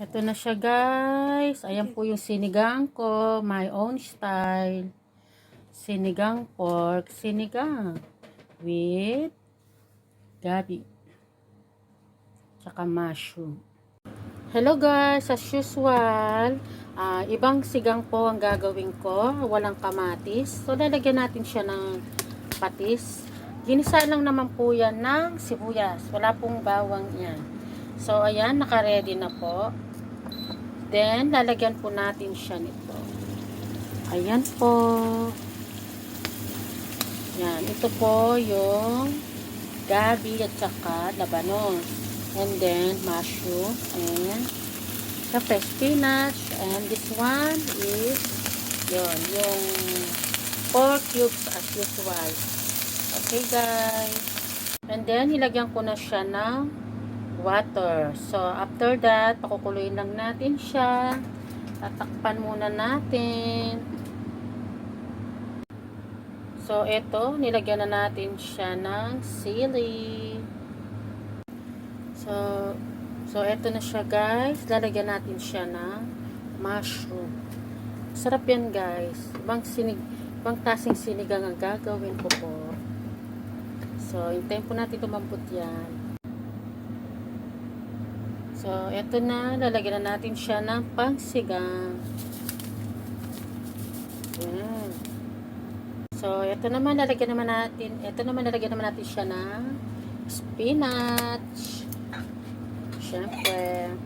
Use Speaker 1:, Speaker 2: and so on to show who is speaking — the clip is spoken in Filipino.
Speaker 1: Ito na siya guys. Ayan po yung sinigang ko. My own style. Sinigang pork. Sinigang. With gabi. Tsaka mushroom. Hello guys. As usual. Ibang sigang po ang gagawin ko. Walang kamatis. So lalagyan natin siya ng patis. Ginisa lang naman po yan ng sibuyas. Wala pong bawang yan. So ayan. Naka-ready na po. Then, lalagyan po natin siya nito. Ayan po. Yan. Ito po yung gabi at saka labanos. And then, mushroom. And the fresh spinach. And this one is yung pork cubes as usual. Okay, guys. And then, ilagyan ko na siya ng water. So, after that, pakukuluin lang natin siya. Tatakpan muna natin. So, ito, nilagyan na natin siya ng sili. So, ito na siya, guys. Lalagyan natin siya ng mushroom. Sarap yan, guys. Ibang taseng sinigang ang gagawin ko po. So, hintayin po natin lumambot yan. So, ito na. Lalagyan na natin siya ng pangsigang. Ayan. So, ito naman. Lalagyan naman natin siya ng spinach. Siyempre.